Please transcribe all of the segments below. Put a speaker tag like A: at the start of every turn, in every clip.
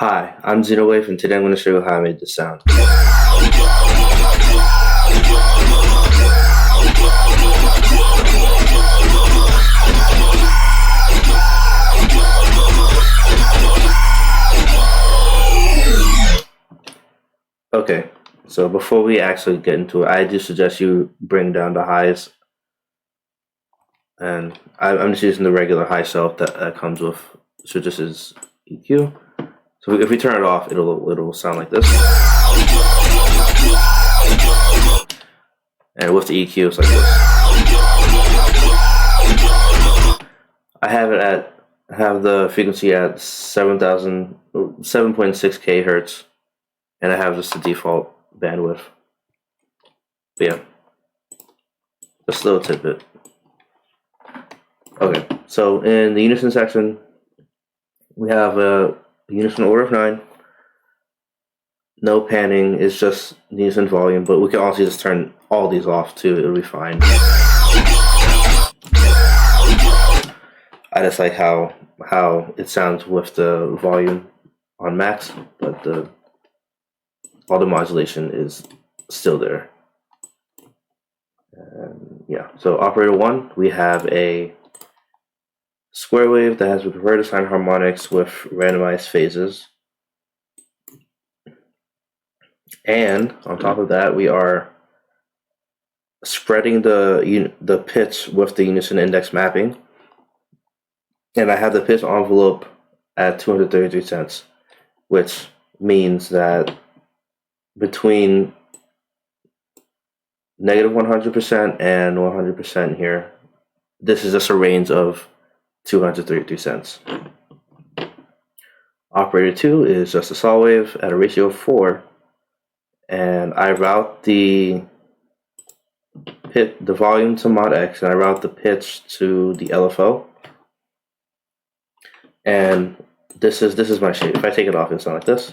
A: Hi, I'm Xenowave, and today I'm going to show you how I made this sound. Okay, so before we actually get into it, I do suggest you bring down the highs. And I'm just using the regular high shelf that comes with Sytrus' EQ. So if we turn it off, it'll sound like this. And with the EQ, it's like this. I have the frequency at 7.6K hertz, and I have just the default bandwidth. But yeah, just a little tidbit. Okay, so in the Unison section, we have a Unison order of 9. No panning, it's just Unison volume, but we can also just turn all these off too, it'll be fine. I just like how it sounds with the volume on max, but all the modulation is still there. And yeah, so operator 1, we have a square wave that has reverted sine harmonics with randomized phases. And on top of that, we are spreading the pitch with the Unison index mapping. And I have the pitch envelope at 233 cents, which means that between negative 100% and 100% here, this is just a range of 233 cents. Operator 2 is just a saw wave at a ratio of 4, and I route the volume to mod X, and I route the pitch to the LFO. And this is my shape. If I take it off, it'll sound like this.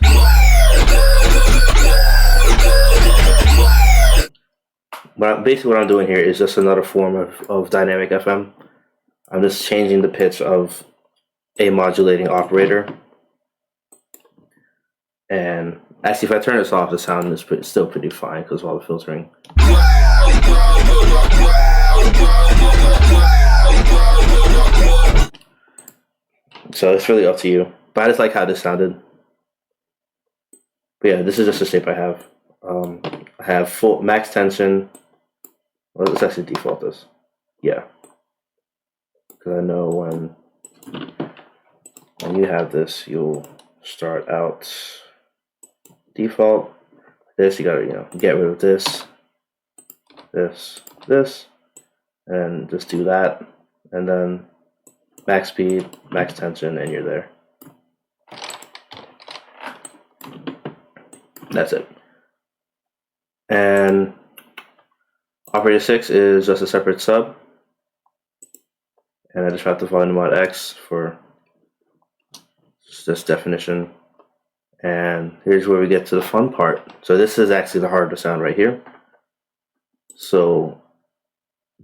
A: Basically what I'm doing here is just another form of dynamic FM. I'm just changing the pitch of a modulating operator. And actually, if I turn this off, the sound is still pretty fine because of all the filtering. So it's really up to you. But I just like how this sounded. But yeah, this is just the shape I have. I have full max tension. Well, let's actually default this. Yeah. Because I know when you have this, you'll start out default. This, you gotta, get rid of this, and just do that. And then max speed, max tension, and you're there. That's it. And operator 6 is just a separate sub. And I just route the volume mod X for this definition. And here's where we get to the fun part. So this is actually the heart of the sound right here. So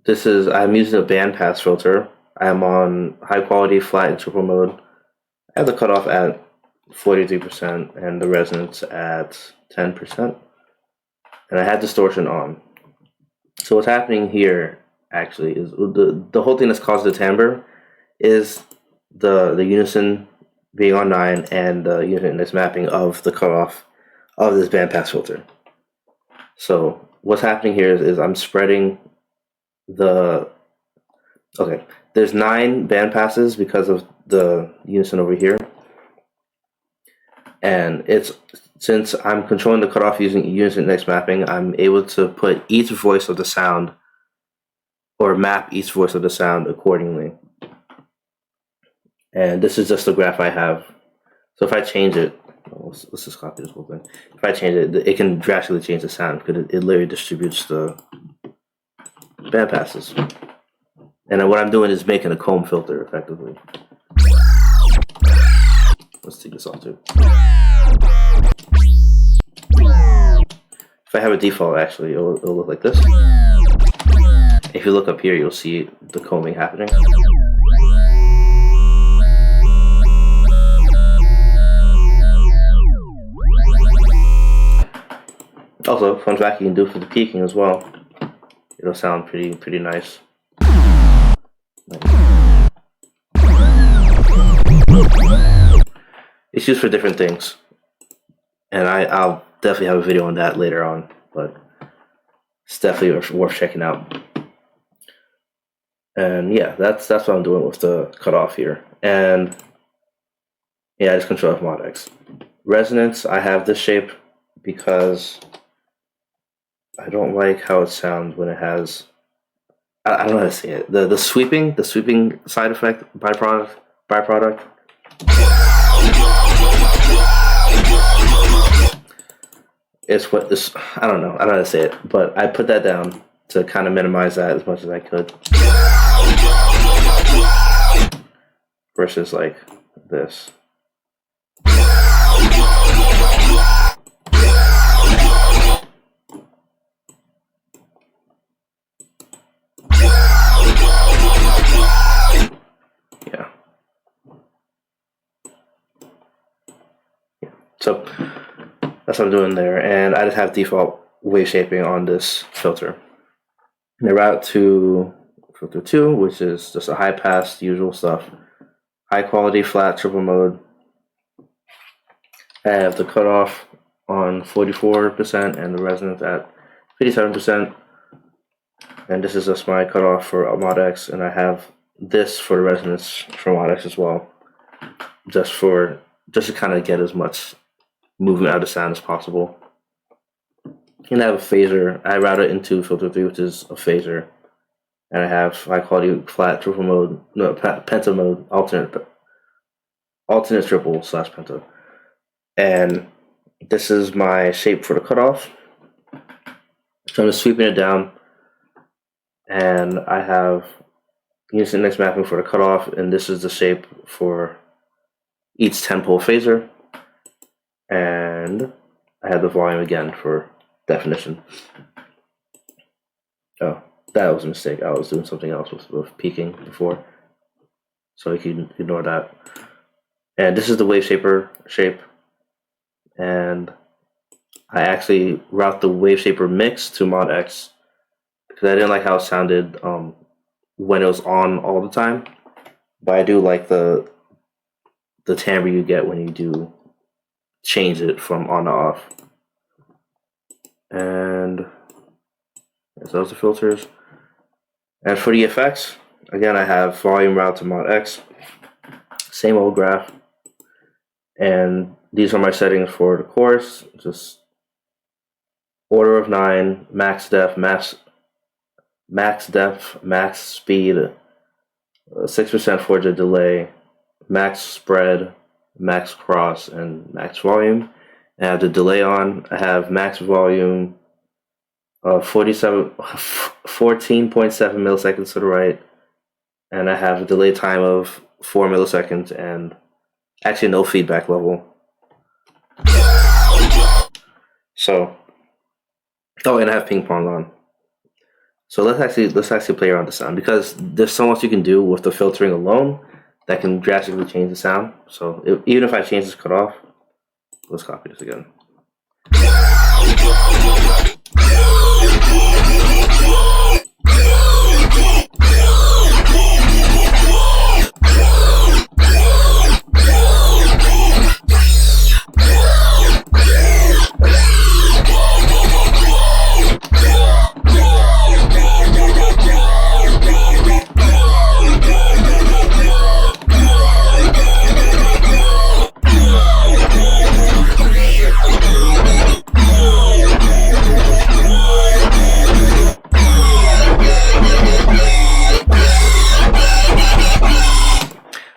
A: I'm using a bandpass filter. I'm on high quality flat and triple mode. I have the cutoff at 43% and the resonance at 10%. And I had distortion on. So what's happening here actually is the whole thing that's caused the timbre is the Unison being on 9 and the Unison index mapping of the cutoff of this bandpass filter. So what's happening here is I'm spreading there's 9 bandpasses because of the Unison over here. And since I'm controlling the cutoff using Unison index mapping, I'm able to put each voice of the sound or map each voice of the sound accordingly. And this is just the graph I have. So if I change it, let's just copy this whole thing. If I change it, it can drastically change the sound because it literally distributes the bandpasses. And then what I'm doing is making a comb filter effectively. Let's take this off too. If I have a default, actually, it'll look like this. If you look up here, you'll see the combing happening. Also, fun fact, you can do it for the peaking as well. It'll sound pretty nice. It's used for different things, and I'll definitely have a video on that later on, but it's definitely worth checking out. And yeah, that's what I'm doing with the cutoff here. And yeah, I just control F mod X. Resonance, I have this shape because I don't like how it sounds when it has, I don't know how to say it. The sweeping side effect byproduct. It's what this, I don't know how to say it, but I put that down to kind of minimize that as much as I could. Versus like this. Yeah. So that's what I'm doing there, and I just have default wave shaping on this filter. And I route to filter 2, which is just a high pass, usual stuff. High quality flat triple mode. I have the cutoff on 44% and the resonance at 57%. And this is just my cutoff for mod X, and I have this for the resonance for mod X as well. Just to kind of get as much movement out of the sound as possible. And I have a phaser. I route it into filter 3, which is a phaser. And I have high quality flat triple mode, no, penta mode, alternate triple / penta. And this is my shape for the cutoff. So I'm just sweeping it down. And I have Unison index mapping for the cutoff, and this is the shape for each 10-pole phaser. And I have the volume again for definition. Oh, that was a mistake. I was doing something else with peaking before. So you can ignore that. And this is the wave shaper shape. And I actually route the wave shaper mix to mod X because I didn't like how it sounded when it was on all the time. But I do like the timbre you get when you do change it from on to off. And those are filters. And for the effects, again, I have volume route to mod X, same old graph. And these are my settings for the chorus, just order of 9, max depth, max speed, 6% for the delay, max spread, max cross, and max volume. I have the delay on. I have max volume of 14.7 milliseconds to the right, and I have a delay time of 4 milliseconds and actually no feedback level. So, oh, and I have ping pong on. So let's actually play around the sound, because there's so much you can do with the filtering alone that can drastically change the sound. So even if I change this cutoff, let's copy this again.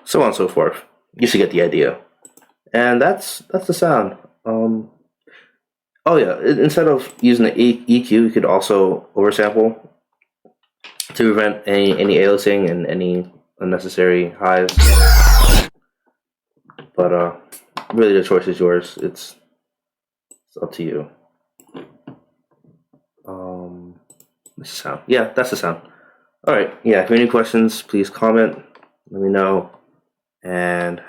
A: So on and so forth. You should get the idea. And that's the sound. Oh yeah, instead of using the EQ, you could also oversample to prevent any aliasing and any unnecessary highs. But really the choice is yours. It's up to you. This sound. Yeah, that's the sound. Alright, yeah, if you have any questions, please comment. Let me know. And